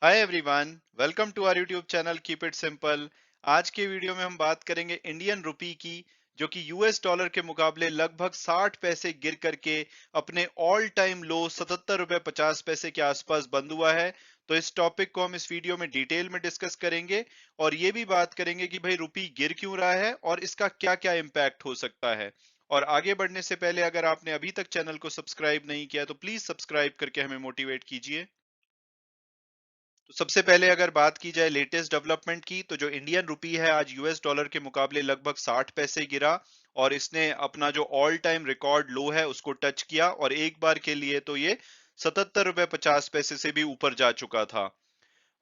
Hi everyone, welcome to our YouTube channel keep it simple. आज के video में हम बात करेंगे इंडियन रुपी की, जो कि यूएस डॉलर के मुकाबले लगभग 60 पैसे गिर करके अपने ऑल टाइम लो 77 रुपए 50 पैसे के आसपास बंद हुआ है। तो इस टॉपिक को हम इस वीडियो में डिटेल में डिस्कस करेंगे और ये भी बात करेंगे कि भाई रुपी गिर क्यों रहा है और इसका क्या क्या इम्पैक्ट हो सकता है। और आगे बढ़ने से पहले अगर आपने अभी तक चैनल को सब्सक्राइब नहीं किया तो प्लीज सब्सक्राइब करके हमें मोटिवेट कीजिए। तो सबसे पहले अगर बात की जाए लेटेस्ट डेवलपमेंट की, तो जो इंडियन रुपी है आज यूएस डॉलर के मुकाबले लगभग 60 पैसे गिरा और इसने अपना जो ऑल टाइम रिकॉर्ड लो है उसको टच किया और एक बार के लिए तो ये 77 रुपए 50 पैसे से भी ऊपर जा चुका था।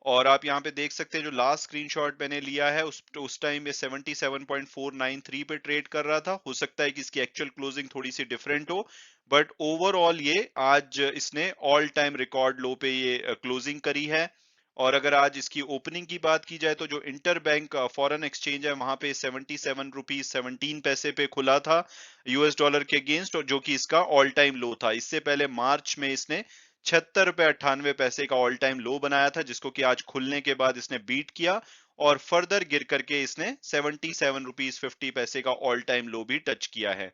और आप यहाँ पे देख सकते हैं जो लास्ट स्क्रीनशॉट मैंने लिया है उस टाइम ये 77.493 पे ट्रेड कर रहा था। हो सकता है कि इसकी एक्चुअल क्लोजिंग थोड़ी सी डिफरेंट हो, बट ओवरऑल ये आज इसने ऑल टाइम रिकॉर्ड लो पे ये क्लोजिंग करी है। और अगर आज इसकी ओपनिंग की बात की जाए तो जो इंटर बैंक फॉरेन एक्सचेंज है वहां पे 77 रुपीज 17 पैसे पे खुला था यूएस डॉलर के अगेंस्ट, और जो कि इसका ऑल टाइम लो था। इससे पहले मार्च में इसने 76 रुपए 98 पैसे का ऑल टाइम लो बनाया था, जिसको कि आज खुलने के बाद इसने बीट किया और फर्दर गिर करके इसने 77 रुपीज 50 पैसे का ऑल टाइम लो भी टच किया है।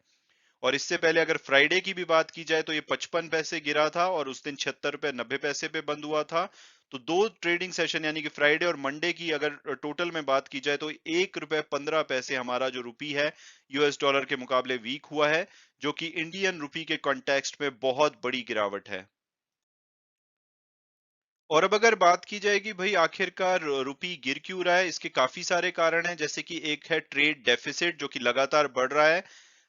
और इससे पहले अगर फ्राइडे की भी बात की जाए तो ये 55 पैसे गिरा था और उस दिन 76 रुपए 90 पैसे पे बंद हुआ था। तो दो ट्रेडिंग सेशन यानी कि फ्राइडे और मंडे की अगर टोटल में बात की जाए तो 1 रुपए 15 पैसे हमारा जो रुपी है यूएस डॉलर के मुकाबले वीक हुआ है, जो कि इंडियन रुपी के कॉन्टेक्स्ट में बहुत बड़ी गिरावट है। और अब अगर बात की जाए कि भाई आखिरकार रुपी गिर क्यों रहा है, इसके काफी सारे कारण हैं। जैसे कि एक है ट्रेड डेफिसिट जो कि लगातार बढ़ रहा है।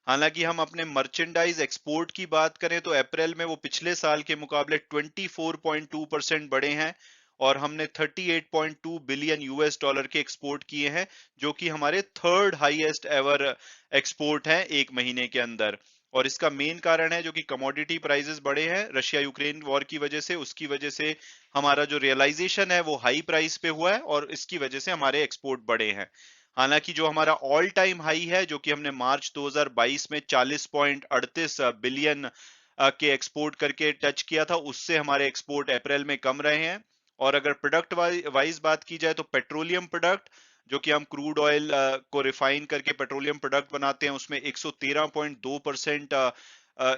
हालांकि हम अपने मर्चेंडाइज एक्सपोर्ट की बात करें तो अप्रैल में वो पिछले साल के मुकाबले 24.2% बढ़े हैं और हमने 38.2 बिलियन यूएस डॉलर के एक्सपोर्ट किए हैं, जो कि हमारे थर्ड हाईएस्ट एवर एक्सपोर्ट हैं एक महीने के अंदर। और इसका मेन कारण है जो कि कमोडिटी प्राइसेस बढ़े हैं रशिया यूक्रेन वॉर की वजह से, उसकी वजह से हमारा जो रियलाइजेशन है वो हाई प्राइस पे हुआ है और इसकी वजह से हमारे एक्सपोर्ट बढ़े हैं। हालांकि जो हमारा ऑल टाइम हाई है जो कि हमने मार्च 2022 में 40.38 बिलियन के एक्सपोर्ट करके टच किया था, उससे हमारे एक्सपोर्ट अप्रैल में कम रहे हैं। और अगर प्रोडक्ट वाइज बात की जाए तो पेट्रोलियम प्रोडक्ट जो कि हम क्रूड ऑयल को रिफाइन करके पेट्रोलियम प्रोडक्ट बनाते हैं उसमें 113.2%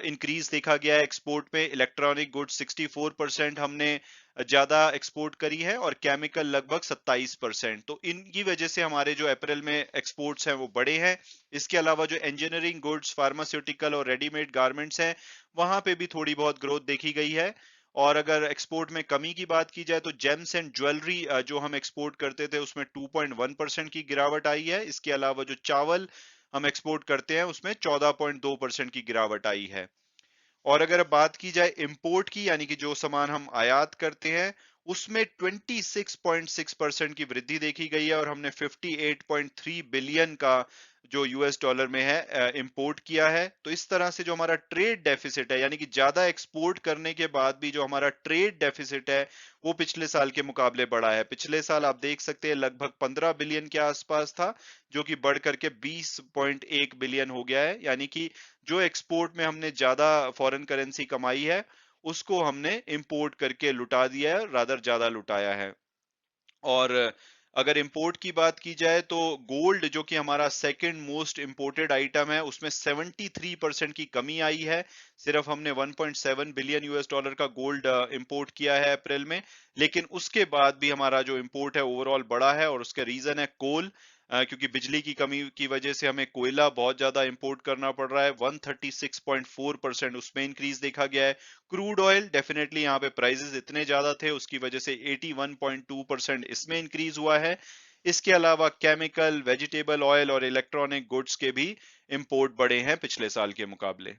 इंक्रीज देखा गया है एक्सपोर्ट में। इलेक्ट्रॉनिक गुड्स 64% हमने ज्यादा एक्सपोर्ट करी है और केमिकल लगभग 27%। तो इनकी वजह से हमारे जो अप्रैल में एक्सपोर्ट्स हैं वो बढ़े हैं। इसके अलावा जो इंजीनियरिंग गुड्स फार्मास्यूटिकल और रेडीमेड गारमेंट्स हैं वहां पे भी थोड़ी बहुत ग्रोथ देखी गई है। और अगर एक्सपोर्ट में कमी की बात की जाए तो जेम्स एंड ज्वेलरी जो हम एक्सपोर्ट करते थे उसमें 2.1% की गिरावट आई है। इसके अलावा जो चावल हम एक्सपोर्ट करते हैं उसमें 14.2% की गिरावट आई है। और अगर बात की जाए इंपोर्ट की यानी कि जो सामान हम आयात करते हैं उसमें 26.6% की वृद्धि देखी गई है और हमने 58.3 बिलियन का जो यूएस डॉलर में है इंपोर्ट किया है। तो इस तरह से जो हमारा ट्रेड डेफिसिट है यानी कि ज्यादा एक्सपोर्ट करने के बाद भी जो हमारा ट्रेड डेफिसिट है वो पिछले साल के मुकाबले बढ़ा है। पिछले साल आप देख सकते हैं लगभग 15 बिलियन के आसपास था, जो कि बढ़ करके 20.1 बिलियन हो गया है। यानी कि जो एक्सपोर्ट में हमने ज्यादा फॉरेन करेंसी कमाई है उसको हमने इंपोर्ट करके लुटा दिया है, रादर ज्यादा लुटाया है। और अगर इंपोर्ट की बात की जाए तो गोल्ड जो कि हमारा सेकंड मोस्ट इंपोर्टेड आइटम है उसमें 73% की कमी आई है। सिर्फ हमने 1.7 बिलियन यूएस डॉलर का गोल्ड इंपोर्ट किया है अप्रैल में, लेकिन उसके बाद भी हमारा जो इंपोर्ट है ओवरऑल बढ़ा है और उसका रीजन है कोल। क्योंकि बिजली की कमी की वजह से हमें कोयला बहुत ज्यादा इंपोर्ट करना पड़ रहा है। 136.4% उसमें इंक्रीज देखा गया है। क्रूड ऑयल डेफिनेटली यहाँ पे प्राइसेस इतने ज्यादा थे उसकी वजह से 81.2% इसमें इंक्रीज हुआ है। इसके अलावा केमिकल वेजिटेबल ऑयल और इलेक्ट्रॉनिक गुड्स के भी इंपोर्ट बढ़े हैं पिछले साल के मुकाबले।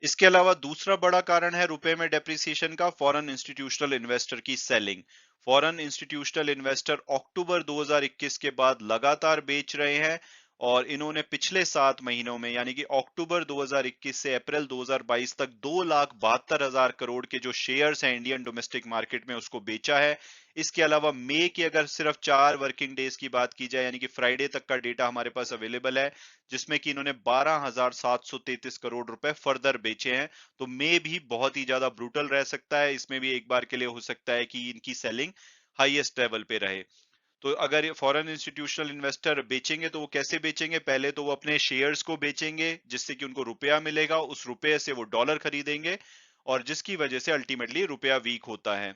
इसके अलावा दूसरा बड़ा कारण है रुपए में डेप्रिसिएशन का फॉरेन इंस्टीट्यूशनल इन्वेस्टर की सेलिंग। फॉरेन इंस्टीट्यूशनल इन्वेस्टर अक्टूबर 2021 के बाद लगातार बेच रहे हैं और इन्होंने पिछले 7 महीनों में यानी कि अक्टूबर 2021 से अप्रैल 2022 तक 2,72,000 करोड़ के जो शेयर्स हैं इंडियन डोमेस्टिक मार्केट में उसको बेचा है। इसके अलावा मई की अगर सिर्फ 4 वर्किंग डेज की बात की जाए यानी कि फ्राइडे तक का डेटा हमारे पास अवेलेबल है, जिसमें कि इन्होंने 12,733 करोड़ रुपए फर्दर बेचे हैं। तो मई भी बहुत ही ज्यादा ब्रूटल रह सकता है, इसमें भी एक बार के लिए हो सकता है कि इनकी सेलिंग हाईएस्ट लेवल पे रहे। तो अगर फॉरेन इंस्टीट्यूशनल इन्वेस्टर बेचेंगे तो वो कैसे बेचेंगे? पहले तो वो अपने शेयर्स को बेचेंगे जिससे कि उनको रुपया मिलेगा, उस रुपये से वो डॉलर खरीदेंगे और जिसकी वजह से अल्टीमेटली रुपया वीक होता है।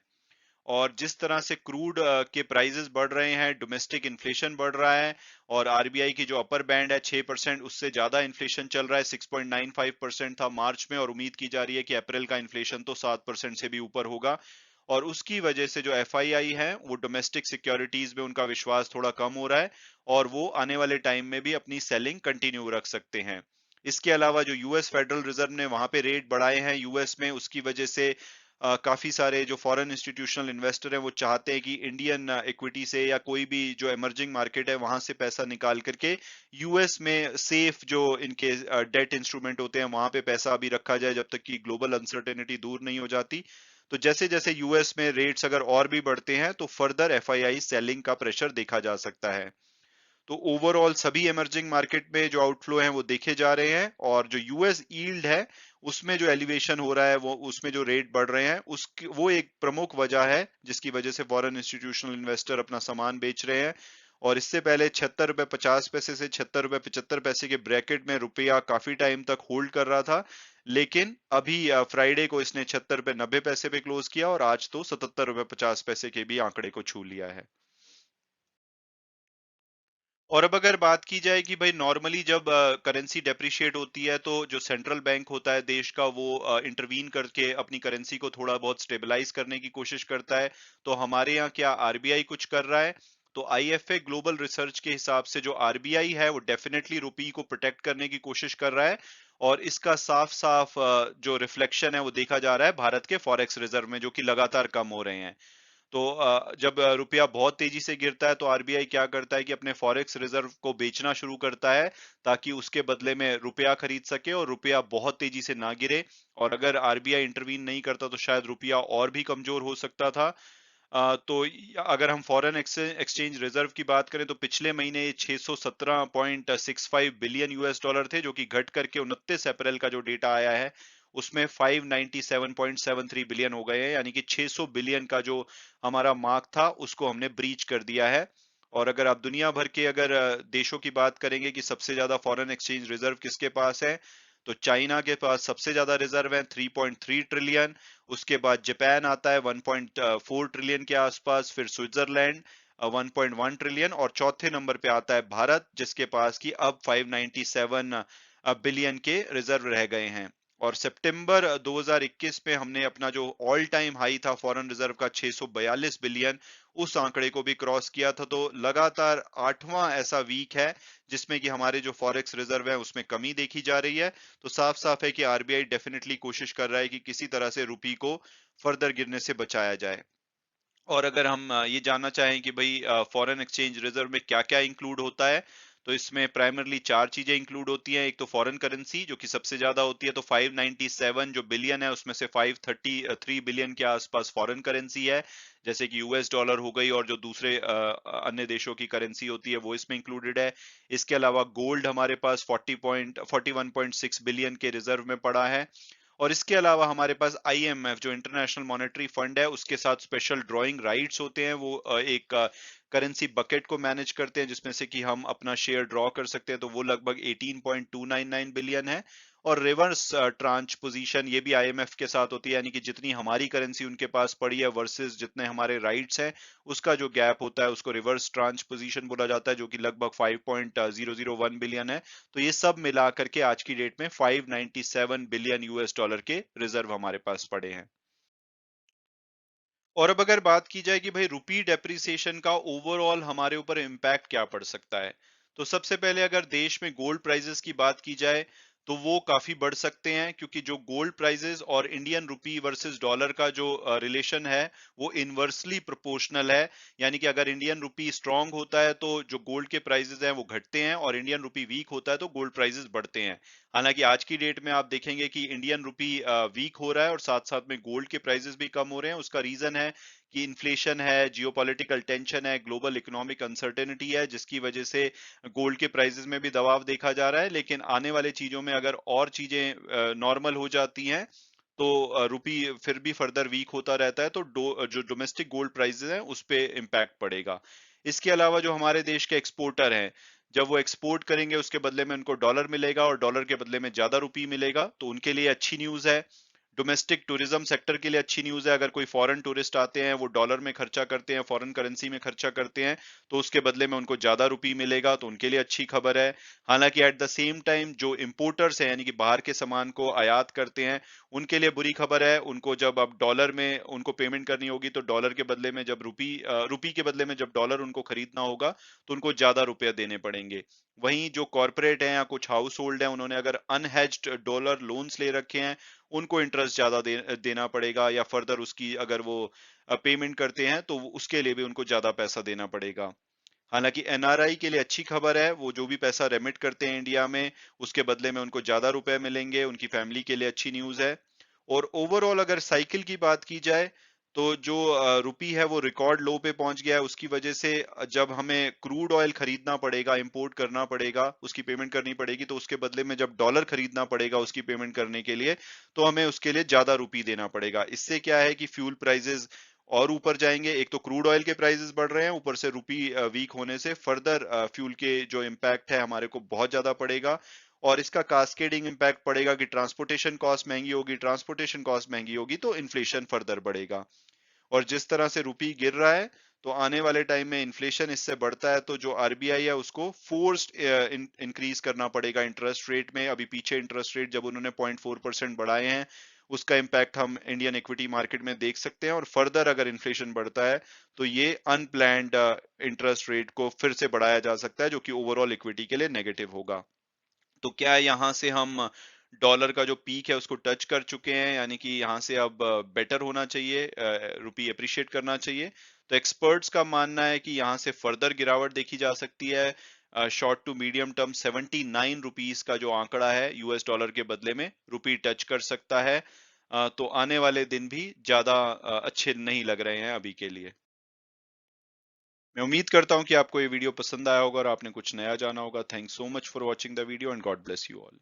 और जिस तरह से क्रूड के प्राइसेस बढ़ रहे हैं, डोमेस्टिक इन्फ्लेशन बढ़ रहा है और आरबीआई की जो अपर बैंड है 6%, उससे ज्यादा इन्फ्लेशन चल रहा है। 6.95% था मार्च में और उम्मीद की जा रही है कि अप्रैल का इन्फ्लेशन तो 7% से भी ऊपर होगा। और उसकी वजह से जो एफआईआई है वो डोमेस्टिक सिक्योरिटीज में उनका विश्वास थोड़ा कम हो रहा है और वो आने वाले टाइम में भी अपनी सेलिंग कंटिन्यू रख सकते हैं। इसके अलावा जो यूएस फेडरल रिजर्व ने वहां पे रेट बढ़ाए हैं यूएस में, उसकी वजह से काफी सारे जो फॉरेन इंस्टीट्यूशनल इन्वेस्टर हैं वो चाहते हैं कि इंडियन इक्विटी से या कोई भी जो इमर्जिंग मार्केट है वहां से पैसा निकाल करके यूएस में सेफ जो इनके डेट इंस्ट्रूमेंट होते हैं वहां पे पैसा अभी रखा जाए जब तक कि ग्लोबल अनसर्टेनिटी दूर नहीं हो जाती। तो जैसे जैसे यूएस में रेट्स अगर और भी बढ़ते हैं तो फर्दर एफआईआई सेलिंग का प्रेशर देखा जा सकता है। तो ओवरऑल सभी इमर्जिंग मार्केट में जो आउटफ्लो हैं वो देखे जा रहे हैं और जो यूएस यील्ड है उसमें जो एलिवेशन हो रहा है वो उसमें जो रेट बढ़ रहे हैं उसकी वो एक प्रमुख वजह है जिसकी वजह से फॉरेन इंस्टीट्यूशनल इन्वेस्टर अपना सामान बेच रहे हैं। और इससे पहले 76 रुपए 50 पैसे से 76 रुपए 75 पैसे के ब्रैकेट में रुपया काफी टाइम तक होल्ड कर रहा था, लेकिन अभी फ्राइडे को इसने 76 रुपए 90 पैसे पे क्लोज किया और आज तो 77 रुपए 50 पैसे के भी आंकड़े को छू लिया है। और अब अगर बात की जाए कि भाई नॉर्मली जब करेंसी डेप्रिशिएट होती है तो जो सेंट्रल बैंक होता है देश का वो इंटरवीन करके अपनी करेंसी को थोड़ा बहुत स्टेबलाइज करने की कोशिश करता है। तो हमारे यहाँ क्या आरबीआई कुछ कर रहा है? तो आईएफए ग्लोबल रिसर्च के हिसाब से जो आरबीआई है वो डेफिनेटली रुपी को प्रोटेक्ट करने की कोशिश कर रहा है और इसका साफ साफ जो रिफ्लेक्शन है वो देखा जा रहा है भारत के फॉरेक्स रिजर्व में जो कि लगातार कम हो रहे हैं। तो जब रुपया बहुत तेजी से गिरता है तो आरबीआई क्या करता है कि अपने फॉरेक्स रिजर्व को बेचना शुरू करता है ताकि उसके बदले में रुपया खरीद सके और रुपया बहुत तेजी से ना गिरे। और अगर आरबीआई इंटरवीन नहीं करता तो शायद रुपया और भी कमजोर हो सकता था। तो अगर हम फॉरेन एक्सचेंज रिजर्व की बात करें तो पिछले महीने ये 617.65 बिलियन यूएस डॉलर थे जो कि घट करके 29 अप्रैल का जो डेटा आया है उसमें 597.73 बिलियन हो गए हैं, यानी कि 600 बिलियन का जो हमारा मार्क था उसको हमने ब्रीच कर दिया है। और अगर आप दुनिया भर के अगर देशों की बात करेंगे कि सबसे ज्यादा फॉरेन एक्सचेंज रिजर्व किसके पास है, तो चाइना के पास सबसे ज्यादा रिजर्व है 3.3 ट्रिलियन। उसके बाद जापान आता है 1.4 ट्रिलियन के आसपास, फिर स्विट्जरलैंड 1.1 ट्रिलियन और चौथे नंबर पे आता है भारत जिसके पास की अब 597 बिलियन के रिजर्व रह गए हैं। और सितंबर 2021 में हमने अपना जो ऑल टाइम हाई था फॉरेन रिजर्व का 642 बिलियन, उस आंकड़े को भी क्रॉस किया था। तो लगातार आठवां ऐसा वीक है जिसमें कि हमारे जो फॉरेक्स रिजर्व है उसमें कमी देखी जा रही है। तो साफ साफ है कि आरबीआई डेफिनेटली कोशिश कर रहा है कि किसी तरह से रुपी को फर्दर गिरने से बचाया जाए। और अगर हम ये जानना चाहें कि भाई फॉरेन एक्सचेंज रिजर्व में क्या क्या इंक्लूड होता है, तो इसमें प्राइमरली चार चीजें इंक्लूड होती हैं। एक तो फॉरेन करेंसी जो कि सबसे ज्यादा होती है, तो 597 जो बिलियन है उसमें से 533 बिलियन के आसपास फॉरेन करेंसी है, जैसे कि यूएस डॉलर हो गई और जो दूसरे अन्य देशों की करेंसी होती है वो इसमें इंक्लूडेड है। इसके अलावा गोल्ड हमारे पास 41.6 बिलियन के रिजर्व में पड़ा है। और इसके अलावा हमारे पास आईएमएफ जो इंटरनेशनल मॉनेटरी फंड है उसके साथ स्पेशल ड्राइंग राइट्स होते हैं, वो एक करेंसी बकेट को मैनेज करते हैं जिसमें से कि हम अपना शेयर ड्रॉ कर सकते हैं, तो वो लगभग 18.299 बिलियन है। और रिवर्स ट्रांच पोजीशन ये भी आईएमएफ के साथ होती है, यानी कि जितनी हमारी करेंसी उनके पास पड़ी है वर्सेस जितने हमारे राइट्स हैं उसका जो गैप होता है उसको रिवर्स ट्रांच पोजीशन बोला जाता है, जो कि लगभग 5.001 बिलियन है। तो ये सब मिला करके आज की डेट में 597 बिलियन यूएस डॉलर के रिजर्व हमारे पास पड़े हैं। और अब अगर बात की जाए कि भाई रुपी डेप्रिसिएशन का ओवरऑल हमारे ऊपर इम्पैक्ट क्या पड़ सकता है, तो सबसे पहले अगर देश में गोल्ड प्राइसेस की बात की जाए तो वो काफी बढ़ सकते हैं, क्योंकि जो गोल्ड प्राइसेस और इंडियन रुपी वर्सेस डॉलर का जो रिलेशन है वो इनवर्सली प्रोपोर्शनल है। यानी कि अगर इंडियन रुपी स्ट्रांग होता है तो जो गोल्ड के प्राइसेस हैं वो घटते हैं, और इंडियन रुपी वीक होता है तो गोल्ड प्राइसेस बढ़ते हैं। हालांकि आज की डेट में आप देखेंगे कि इंडियन रुपी वीक हो रहा है और साथ साथ में गोल्ड के प्राइसेस भी कम हो रहे हैं। उसका रीजन है कि इन्फ्लेशन है, जियोपॉलिटिकल टेंशन है, ग्लोबल इकोनॉमिक अनसर्टेनिटी है, जिसकी वजह से गोल्ड के प्राइसेस में भी दबाव देखा जा रहा है। लेकिन आने वाले चीजों में अगर और चीजें नॉर्मल हो जाती हैं तो रुपी फिर भी फर्दर वीक होता रहता है, तो जो डोमेस्टिक गोल्ड प्राइसेस हैं उस पे इम्पैक्ट पड़ेगा। इसके अलावा जो हमारे देश के एक्सपोर्टर हैं, जब वो एक्सपोर्ट करेंगे उसके बदले में उनको डॉलर मिलेगा और डॉलर के बदले में ज्यादा रुपी मिलेगा, तो उनके लिए अच्छी न्यूज है। डोमेस्टिक टूरिज्म सेक्टर के लिए अच्छी न्यूज है। अगर कोई फॉरेन टूरिस्ट आते हैं, वो डॉलर में खर्चा करते हैं, फॉरेन करेंसी में खर्चा करते हैं, तो उसके बदले में उनको ज्यादा रुपी मिलेगा, तो उनके लिए अच्छी खबर है। हालांकि एट द सेम टाइम जो इंपोर्टर्स हैं, यानी कि बाहर के सामान को आयात करते हैं, उनके लिए बुरी खबर है। उनको जब अब डॉलर में उनको पेमेंट करनी होगी, तो डॉलर के बदले में जब रुपी के बदले में जब डॉलर उनको खरीदना होगा, तो उनको ज्यादा रुपया देने पड़ेंगे। वहीं जो कॉर्पोरेट हैं या कुछ हाउस होल्ड है, उन्होंने अगर अनहेज्ड डॉलर लोन्स ले रखे हैं, उनको इंटरेस्ट ज्यादा देना पड़ेगा, या फर्दर उसकी अगर वो पेमेंट करते हैं तो उसके लिए भी उनको ज्यादा पैसा देना पड़ेगा। हालांकि एनआरआई के लिए अच्छी खबर है, वो जो भी पैसा रेमिट करते हैं इंडिया में, उसके बदले में उनको ज्यादा रुपए मिलेंगे, उनकी फैमिली के लिए अच्छी न्यूज है। और ओवरऑल अगर साइकिल की बात की जाए, तो जो रुपी है वो रिकॉर्ड लो पे पहुंच गया है। उसकी वजह से जब हमें क्रूड ऑयल खरीदना पड़ेगा, इंपोर्ट करना पड़ेगा, उसकी पेमेंट करनी पड़ेगी, तो उसके बदले में जब डॉलर खरीदना पड़ेगा उसकी पेमेंट करने के लिए, तो हमें उसके लिए ज्यादा रुपी देना पड़ेगा। इससे क्या है कि फ्यूल प्राइसेस और ऊपर जाएंगे। एक तो क्रूड ऑयल के प्राइसेस बढ़ रहे हैं, ऊपर से रुपी वीक होने से फर्दर फ्यूल के जो इम्पैक्ट है हमारे को बहुत ज्यादा पड़ेगा। और इसका कास्केडिंग इम्पैक्ट पड़ेगा कि ट्रांसपोर्टेशन कॉस्ट महंगी होगी, ट्रांसपोर्टेशन कॉस्ट महंगी होगी तो इन्फ्लेशन फर्दर बढ़ेगा। और जिस तरह से रुपी गिर रहा है, तो आने वाले टाइम में इन्फ्लेशन इससे बढ़ता है, तो जो आरबीआई है उसको फोर्स्ड इंक्रीज करना पड़ेगा इंटरेस्ट रेट में। अभी पीछे इंटरेस्ट रेट जब उन्होंने 0.4% बढ़ाए हैं, उसका इम्पैक्ट हम इंडियन इक्विटी मार्केट में देख सकते हैं। और फर्दर अगर इन्फ्लेशन बढ़ता है, तो ये अनप्लैन्ड इंटरेस्ट रेट को फिर से बढ़ाया जा सकता है, जो कि ओवरऑल इक्विटी के लिए नेगेटिव होगा। तो क्या यहाँ से हम डॉलर का जो पीक है उसको टच कर चुके हैं, यानी कि यहाँ से अब बेटर होना चाहिए, रुपी अप्रिशिएट करना चाहिए? तो एक्सपर्ट्स का मानना है कि यहाँ से फर्दर गिरावट देखी जा सकती है। Short to medium term 79 rupees का जो आंकड़ा है यूएस डॉलर के बदले में रुपी टच कर सकता है। तो आने वाले दिन भी ज्यादा अच्छे नहीं लग रहे हैं अभी के लिए। मैं उम्मीद करता हूँ कि आपको ये वीडियो पसंद आया होगा और आपने कुछ नया जाना होगा। Thanks so much for watching the video and God bless you all.